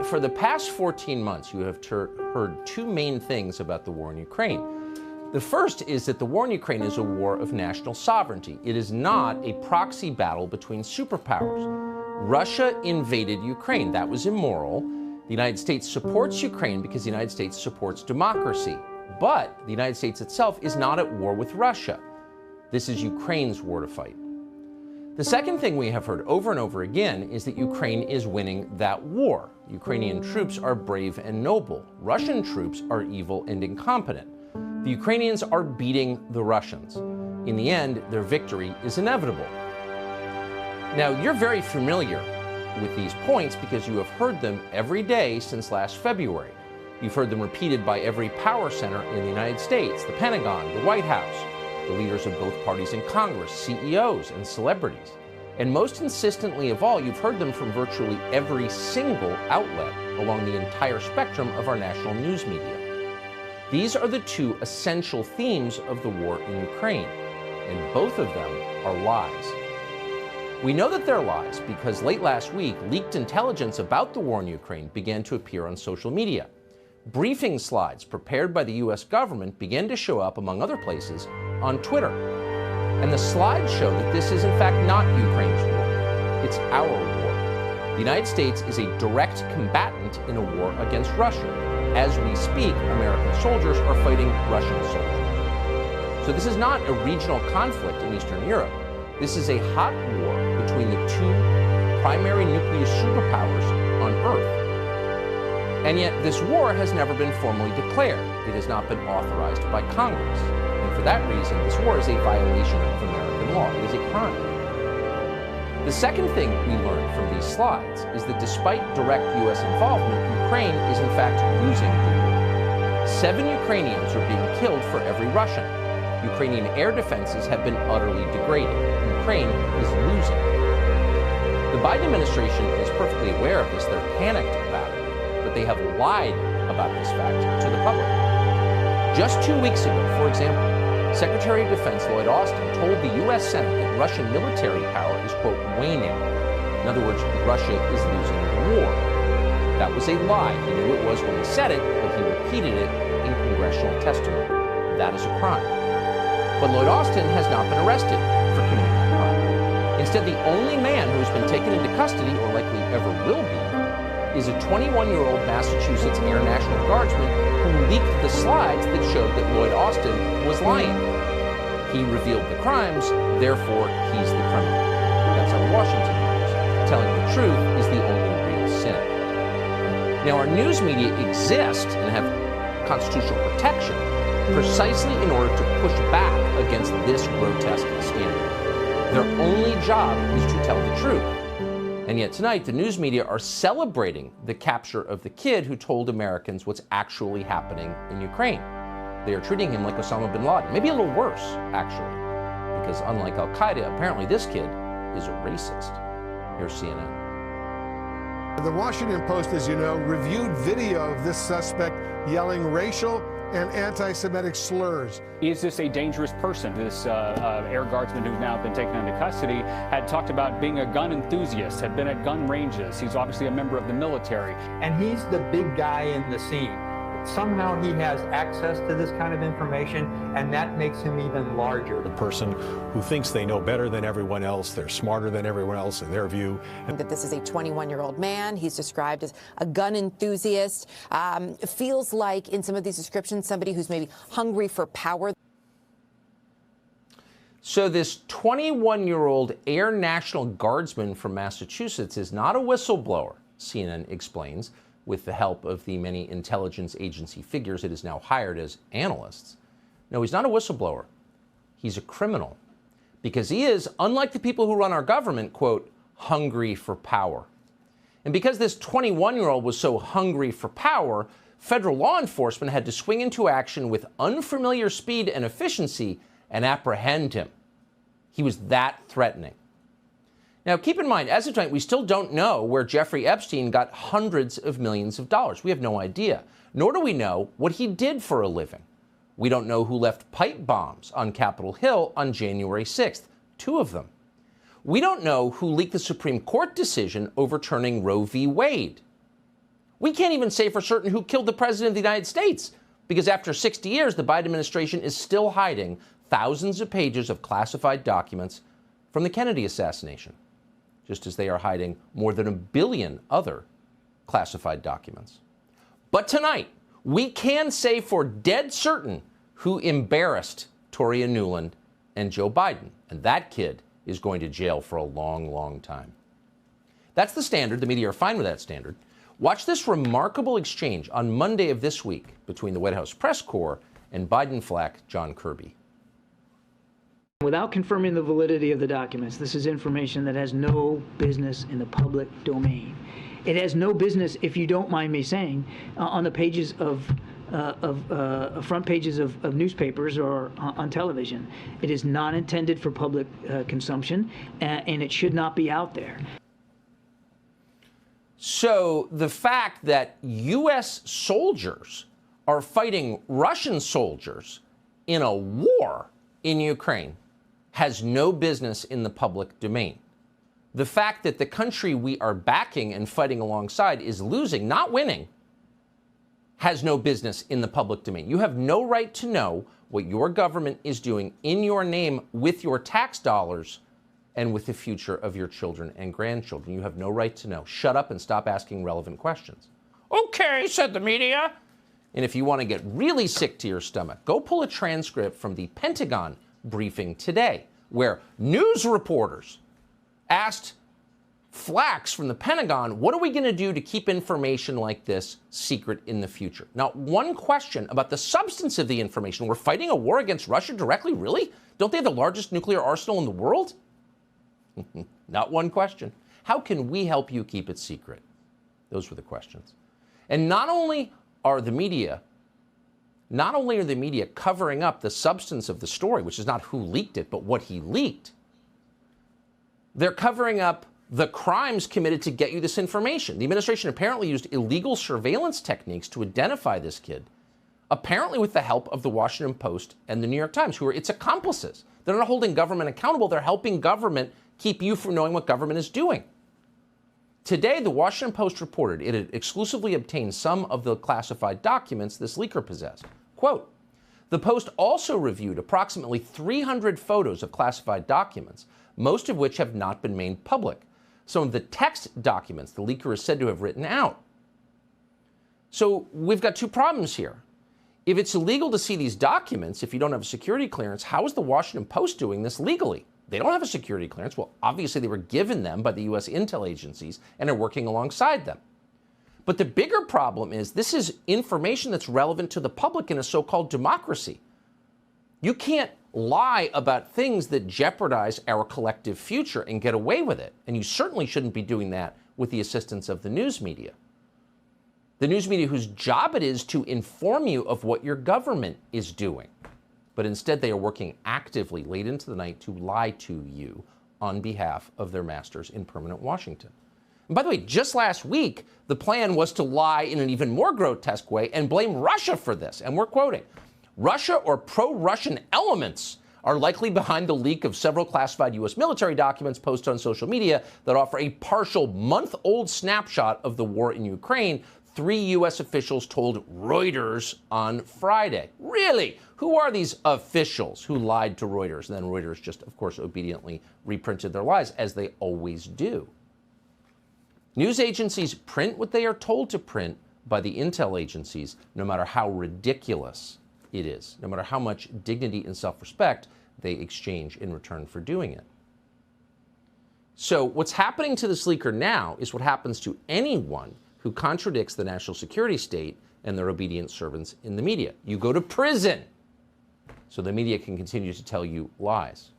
for the past 14 months, you have heard two main things about the war in Ukraine. The first is that the war in Ukraine is a war of national sovereignty. It is not a proxy battle between superpowers. Russia invaded Ukraine. That was immoral. The United States supports Ukraine because the United States supports democracy. But the United States itself is not at war with Russia. This is Ukraine's war to fight. The second thing we have heard over and over again is that Ukraine is winning that war. Ukrainian troops are brave and noble. Russian troops are evil and incompetent. The Ukrainians are beating the Russians. In the end, their victory is inevitable. Now, you're very familiar with these points because you have heard them every day since last February. You've heard them repeated by every power center in the United States, the Pentagon, the White House, the leaders of both parties in Congress, CEOs, and celebrities. And most insistently of all, you've heard them from virtually every single outlet along the entire spectrum of our national news media. These are the two essential themes of the war in Ukraine, and both of them are lies. We know that they're lies because late last week, leaked intelligence about the war in Ukraine began to appear on social media. Briefing slides prepared by the U.S. government began to show up, among other places, on Twitter. And the slides show that this is in fact not Ukraine's war, it's our war. The United States is a direct combatant in a war against Russia. As we speak, American soldiers are fighting Russian soldiers. So this is not a regional conflict in Eastern Europe. This is a hot war between the two primary nuclear superpowers on Earth. And yet this war has never been formally declared. It has not been authorized by Congress. And for that reason, this war is a violation of American law. It is a crime. The second thing we learned from these slides is that despite direct U.S. involvement, Ukraine is in fact losing the war. 7 Ukrainians are being killed for every Russian. Ukrainian air defenses have been utterly degraded. Ukraine is losing. The Biden administration is perfectly aware of this. They're panicked about it, but they have lied about this fact to the public. Just 2 weeks ago, for example, Secretary of Defense Lloyd Austin told the U.S. Senate that Russian military power is, quote, waning. In other words, Russia is losing the war. That was a lie. He knew it was when he said it, but he repeated it in congressional testimony. That is a crime. But Lloyd Austin has not been arrested for committing that crime. Instead, the only man who has been taken into custody, or likely ever will be, is a 21-year-old Massachusetts Air National Guardsman who leaked the slides that showed that Lloyd Austin was lying. He revealed the crimes, therefore he's the criminal. That's how Washington works. Telling the truth is the only real sin. Now, our news media exist and have constitutional protection precisely in order to push back against this grotesque standard. Their only job is to tell the truth. And yet tonight, the news media are celebrating the capture of the kid who told Americans what's actually happening in Ukraine. They are treating him like Osama bin Laden, maybe a little worse, actually, because unlike Al-Qaeda, apparently this kid is a racist. Here's CNN. The Washington Post, as you know, reviewed video of this suspect yelling racial and anti-Semitic slurs. Is this a dangerous person? This air guardsman who's now been taken into custody had talked about being a gun enthusiast, had been at gun ranges. He's obviously a member of the military. And he's the big guy in the scene. Somehow he has access to this kind of information, and that makes him even larger. A person who thinks they know better than everyone else, they're smarter than everyone else in their view. That this is a 21-year-old man. He's described as a gun enthusiast. Feels like, in some of these descriptions, somebody who's maybe hungry for power. So this 21-year-old Air National Guardsman from Massachusetts is not a whistleblower, CNN explains, with the help of the many intelligence agency figures it has now hired as analysts. No, he's not a whistleblower. He's a criminal. Because he is, unlike the people who run our government, quote, hungry for power. And because this 21-year-old was so hungry for power, federal law enforcement had to swing into action with unfamiliar speed and efficiency and apprehend him. He was that threatening. Now, keep in mind, as of tonight, we still don't know where Jeffrey Epstein got hundreds of millions of dollars. We have no idea. Nor do we know what he did for a living. We don't know who left pipe bombs on Capitol Hill on January 6th, 2 of them. We don't know who leaked the Supreme Court decision overturning Roe v. Wade. We can't even say for certain who killed the president of the United States, because after 60 years, the Biden administration is still hiding thousands of pages of classified documents from the Kennedy assassination, just as they are hiding more than 1 billion other classified documents. But tonight, we can say for dead certain who embarrassed Toria Nuland and Joe Biden, and that kid is going to jail for a long, long time. That's the standard. The media are fine with that standard. Watch this remarkable exchange on Monday of this week between the White House press corps and Biden flack John Kirby. Without confirming the validity of the documents, this is information that has no business in the public domain. It has no business, if you don't mind me saying, on the pages of front pages of newspapers or on television. It is not intended for public consumption, and it should not be out there. So the fact that U.S. soldiers are fighting Russian soldiers in a war in Ukraine has no business in the public domain. The fact that the country we are backing and fighting alongside is losing, not winning, has no business in the public domain. You have no right to know what your government is doing in your name with your tax dollars and with the future of your children and grandchildren. You have no right to know. Shut up and stop asking relevant questions. Okay, said the media. And if you want to get really sick to your stomach, go pull a transcript from the Pentagon briefing today, where news reporters asked Flax from the Pentagon, what are we going to do to keep information like this secret in the future? Not one question about the substance of the information. We're fighting a war against Russia directly? Really? Don't they have the largest nuclear arsenal in the world? Not one question. How can we help you keep it secret? Those were the questions. And not only are the media covering up the substance of the story, which is not who leaked it, but what he leaked, they're covering up the crimes committed to get you this information. The administration apparently used illegal surveillance techniques to identify this kid, apparently with the help of the Washington Post and the New York Times, who are its accomplices. They're not holding government accountable. They're helping government keep you from knowing what government is doing. Today, the Washington Post reported it had exclusively obtained some of the classified documents this leaker possessed. Quote, the Post also reviewed approximately 300 photos of classified documents, most of which have not been made public. Some of the text documents the leaker is said to have written out. So we've got two problems here. If it's illegal to see these documents, if you don't have a security clearance, how is the Washington Post doing this legally? They don't have a security clearance. Well, obviously they were given them by the U.S. intel agencies and are working alongside them. But the bigger problem is this is information that's relevant to the public in a so-called democracy. You can't lie about things that jeopardize our collective future and get away with it. And you certainly shouldn't be doing that with the assistance of the news media. The news media whose job it is to inform you of what your government is doing. But instead they are working actively late into the night to lie to you on behalf of their masters in permanent Washington. And by the way, just last week, the plan was to lie in an even more grotesque way and blame Russia for this. And we're quoting, Russia or pro-Russian elements are likely behind the leak of several classified U.S. military documents posted on social media that offer a partial month-old snapshot of the war in Ukraine, 3 U.S. officials told Reuters on Friday. Really? Who are these officials who lied to Reuters? And then Reuters just, of course, obediently reprinted their lies, as they always do. News agencies print what they are told to print by the intel agencies, no matter how ridiculous it is, no matter how much dignity and self-respect they exchange in return for doing it. So what's happening to this leaker now is what happens to anyone who contradicts the national security state and their obedient servants in the media. You go to prison so the media can continue to tell you lies.